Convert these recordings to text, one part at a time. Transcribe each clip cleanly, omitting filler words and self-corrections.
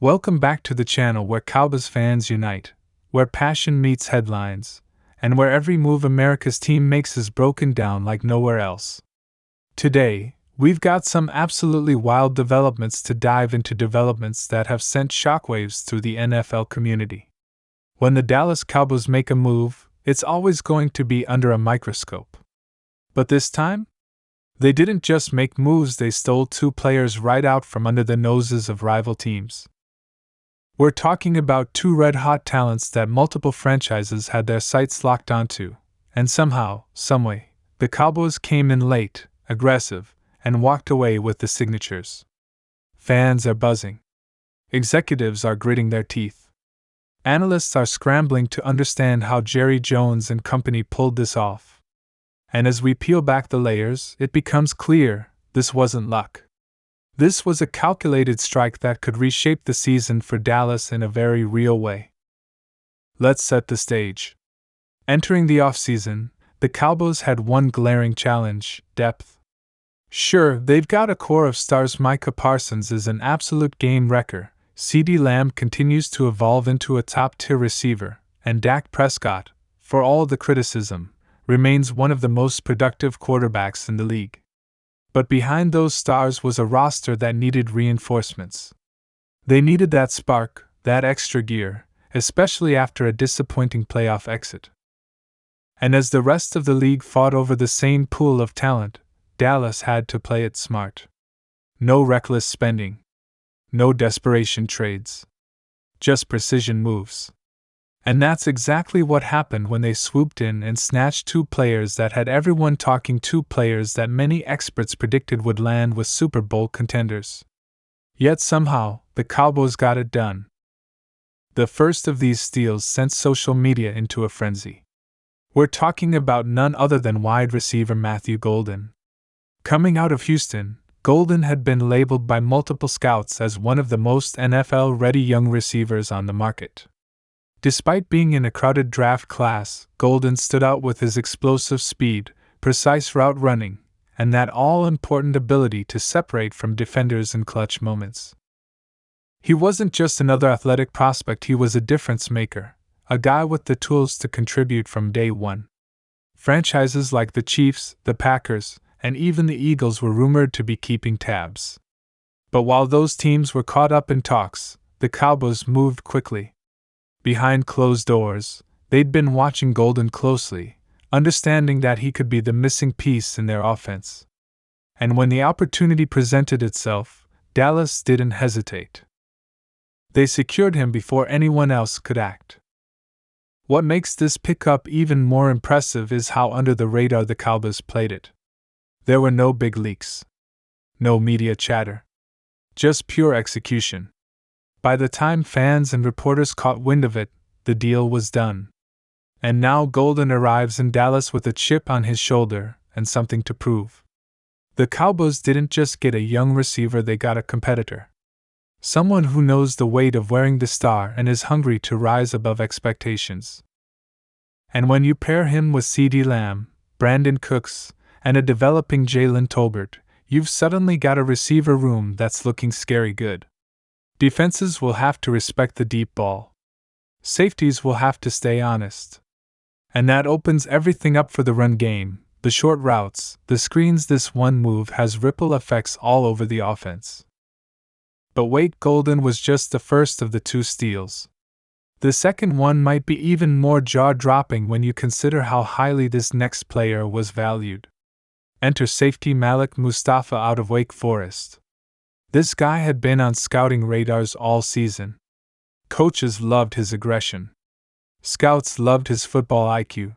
Welcome back to the channel where Cowboys fans unite, where passion meets headlines, and where every move America's team makes is broken down like nowhere else. Today, we've got some absolutely wild developments to dive into, developments that have sent shockwaves through the NFL community. When the Dallas Cowboys make a move, it's always going to be under a microscope. But this time, they didn't just make moves, they stole two players right out from under the noses of rival teams. We're talking about two red-hot talents that multiple franchises had their sights locked onto, and somehow, someway, the Cowboys came in late, aggressive, and walked away with the signatures. Fans are buzzing. Executives are gritting their teeth. Analysts are scrambling to understand how Jerry Jones and company pulled this off. And as we peel back the layers, it becomes clear this wasn't luck. This was a calculated strike that could reshape the season for Dallas in a very real way. Let's set the stage. Entering the offseason, the Cowboys had one glaring challenge: depth. Sure, they've got a core of stars. Micah Parsons is an absolute game wrecker, CeeDee Lamb continues to evolve into a top-tier receiver, and Dak Prescott, for all the criticism, remains one of the most productive quarterbacks in the league. But behind those stars was a roster that needed reinforcements. They needed that spark, that extra gear, especially after a disappointing playoff exit. And as the rest of the league fought over the same pool of talent, Dallas had to play it smart. No reckless spending. No desperation trades. Just precision moves. And that's exactly what happened when they swooped in and snatched two players that had everyone talking, two players that many experts predicted would land with Super Bowl contenders. Yet somehow, the Cowboys got it done. The first of these steals sent social media into a frenzy. We're talking about none other than wide receiver Matthew Golden. Coming out of Houston, Golden had been labeled by multiple scouts as one of the most NFL-ready young receivers on the market. Despite being in a crowded draft class, Golden stood out with his explosive speed, precise route running, and that all-important ability to separate from defenders in clutch moments. He wasn't just another athletic prospect, he was a difference maker, a guy with the tools to contribute from day one. Franchises like the Chiefs, the Packers, and even the Eagles were rumored to be keeping tabs. But while those teams were caught up in talks, the Cowboys moved quickly. Behind closed doors, they'd been watching Golden closely, understanding that he could be the missing piece in their offense. And when the opportunity presented itself, Dallas didn't hesitate. They secured him before anyone else could act. What makes this pickup even more impressive is how under the radar the Cowboys played it. There were no big leaks. No media chatter. Just pure execution. By the time fans and reporters caught wind of it, the deal was done. And now Golden arrives in Dallas with a chip on his shoulder and something to prove. The Cowboys didn't just get a young receiver, they got a competitor. Someone who knows the weight of wearing the star and is hungry to rise above expectations. And when you pair him with CeeDee Lamb, Brandon Cooks, and a developing Jalen Tolbert, you've suddenly got a receiver room that's looking scary good. Defenses will have to respect the deep ball. Safeties will have to stay honest. And that opens everything up for the run game, the short routes, the screens. This one move has ripple effects all over the offense. But wait, Golden was just the first of the two steals. The second one might be even more jaw-dropping when you consider how highly this next player was valued. Enter safety Malik Mustapha out of Wake Forest. This guy had been on scouting radars all season. Coaches loved his aggression. Scouts loved his football IQ.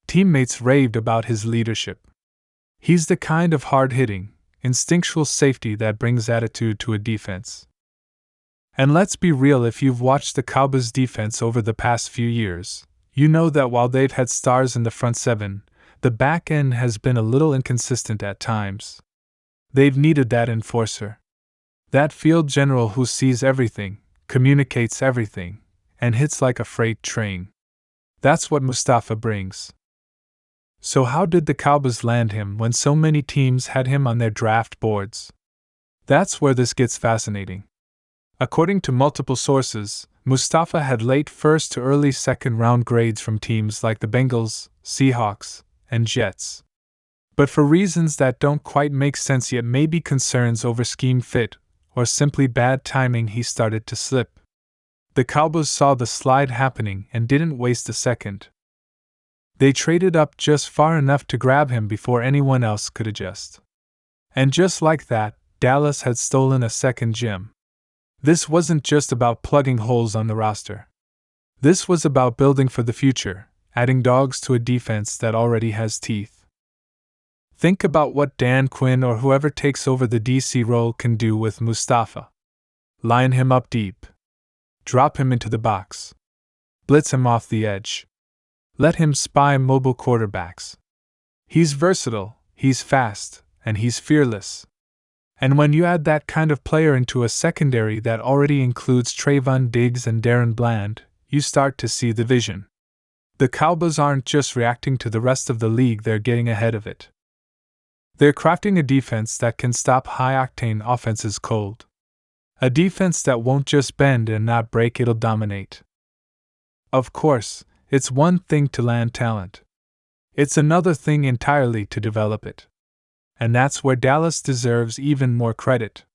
Teammates raved about his leadership. He's the kind of hard-hitting, instinctual safety that brings attitude to a defense. And let's be real, if you've watched the Cowboys defense over the past few years, you know that while they've had stars in the front seven, the back end has been a little inconsistent at times. They've needed that enforcer. That field general who sees everything, communicates everything, and hits like a freight train. That's what Mustapha brings. So how did the Cowboys land him when so many teams had him on their draft boards? That's where this gets fascinating. According to multiple sources, Mustapha had late first to early second round grades from teams like the Bengals, Seahawks, and Jets. But for reasons that don't quite make sense yet, maybe concerns over scheme fit, or simply bad timing, he started to slip. The Cowboys saw the slide happening and didn't waste a second. They traded up just far enough to grab him before anyone else could adjust. And just like that, Dallas had stolen a second gem. This wasn't just about plugging holes on the roster. This was about building for the future, adding dogs to a defense that already has teeth. Think about what Dan Quinn or whoever takes over the DC role can do with Mustapha. Line him up deep. Drop him into the box. Blitz him off the edge. Let him spy mobile quarterbacks. He's versatile, he's fast, and he's fearless. And when you add that kind of player into a secondary that already includes Trayvon Diggs and Darren Bland, you start to see the vision. The Cowboys aren't just reacting to the rest of the league, they're getting ahead of it. They're crafting a defense that can stop high-octane offenses cold. A defense that won't just bend and not break, it'll dominate. Of course, it's one thing to land talent. It's another thing entirely to develop it. And that's where Dallas deserves even more credit.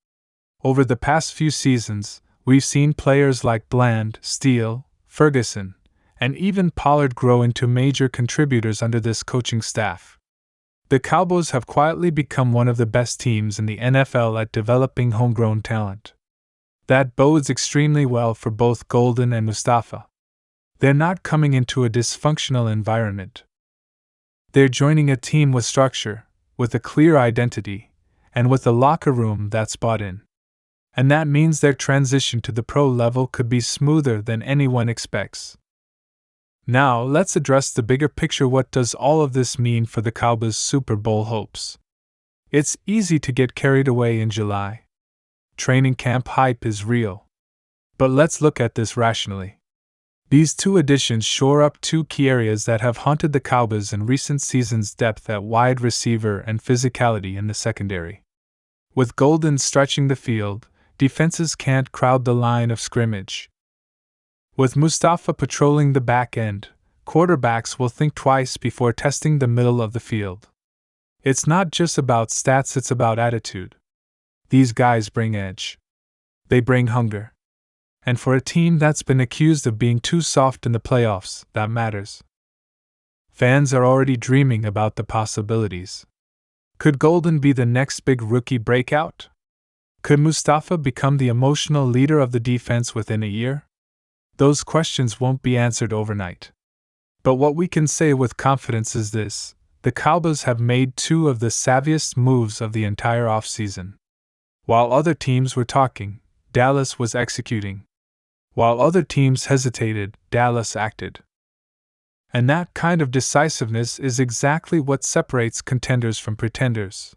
Over the past few seasons, we've seen players like Bland, Steele, Ferguson, and even Pollard grow into major contributors under this coaching staff. The Cowboys have quietly become one of the best teams in the NFL at developing homegrown talent. That bodes extremely well for both Golden and Mustapha. They're not coming into a dysfunctional environment. They're joining a team with structure, with a clear identity, and with a locker room that's bought in. And that means their transition to the pro level could be smoother than anyone expects. Now, let's address the bigger picture. What does all of this mean for the Cowboys' Super Bowl hopes? It's easy to get carried away in July. Training camp hype is real. But let's look at this rationally. These two additions shore up two key areas that have haunted the Cowboys in recent seasons: depth at wide receiver and physicality in the secondary. With Golden stretching the field, defenses can't crowd the line of scrimmage. With Mustapha patrolling the back end, quarterbacks will think twice before testing the middle of the field. It's not just about stats, it's about attitude. These guys bring edge. They bring hunger. And for a team that's been accused of being too soft in the playoffs, that matters. Fans are already dreaming about the possibilities. Could Golden be the next big rookie breakout? Could Mustapha become the emotional leader of the defense within a year? Those questions won't be answered overnight. But what we can say with confidence is this: the Cowboys have made two of the savviest moves of the entire offseason. While other teams were talking, Dallas was executing. While other teams hesitated, Dallas acted. And that kind of decisiveness is exactly what separates contenders from pretenders.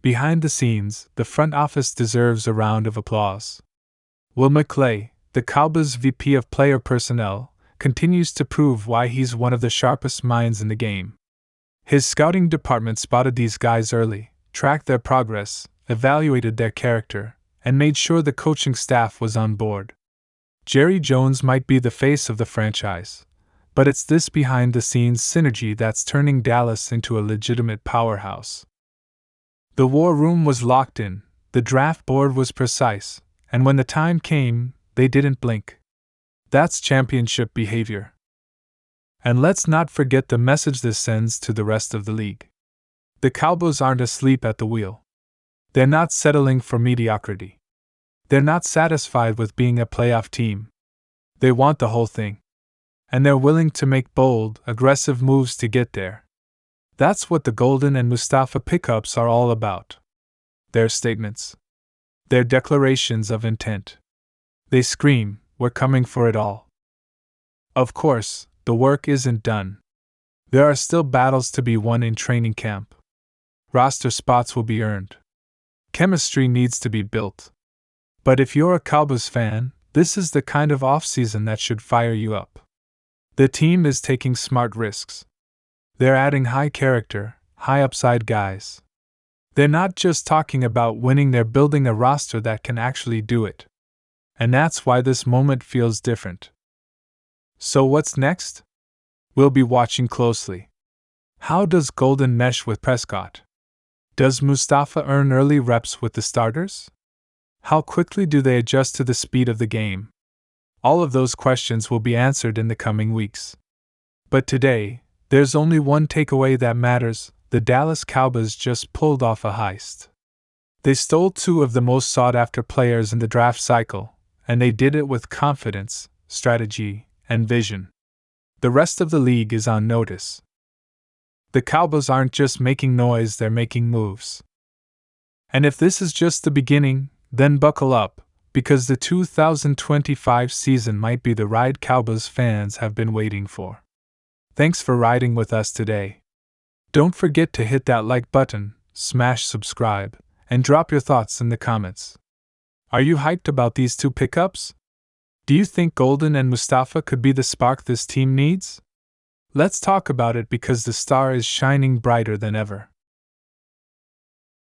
Behind the scenes, the front office deserves a round of applause. Will McClay, the Cowboys' VP of Player Personnel, continues to prove why he's one of the sharpest minds in the game. His scouting department spotted these guys early, tracked their progress, evaluated their character, and made sure the coaching staff was on board. Jerry Jones might be the face of the franchise, but it's this behind-the-scenes synergy that's turning Dallas into a legitimate powerhouse. The war room was locked in, the draft board was precise, and when the time came, they didn't blink. That's championship behavior. And let's not forget the message this sends to the rest of the league. The Cowboys aren't asleep at the wheel. They're not settling for mediocrity. They're not satisfied with being a playoff team. They want the whole thing. And they're willing to make bold, aggressive moves to get there. That's what the Golden and Mustapha pickups are all about. Their statements. Their declarations of intent. They scream, "We're coming for it all." Of course, the work isn't done. There are still battles to be won in training camp. Roster spots will be earned. Chemistry needs to be built. But if you're a Cowboys fan, this is the kind of offseason that should fire you up. The team is taking smart risks. They're adding high character, high upside guys. They're not just talking about winning, they're building a roster that can actually do it. And that's why this moment feels different. So what's next? We'll be watching closely. How does Golden mesh with Prescott? Does Mustapha earn early reps with the starters? How quickly do they adjust to the speed of the game? All of those questions will be answered in the coming weeks. But today, there's only one takeaway that matters: the Dallas Cowboys just pulled off a heist. They stole two of the most sought-after players in the draft cycle, and they did it with confidence, strategy, and vision. The rest of the league is on notice. The Cowboys aren't just making noise, they're making moves. And if this is just the beginning, then buckle up, because the 2025 season might be the ride Cowboys fans have been waiting for. Thanks for riding with us today. Don't forget to hit that like button, smash subscribe, and drop your thoughts in the comments. Are you hyped about these two pickups? Do you think Golden and Mustapha could be the spark this team needs? Let's talk about it, because the star is shining brighter than ever.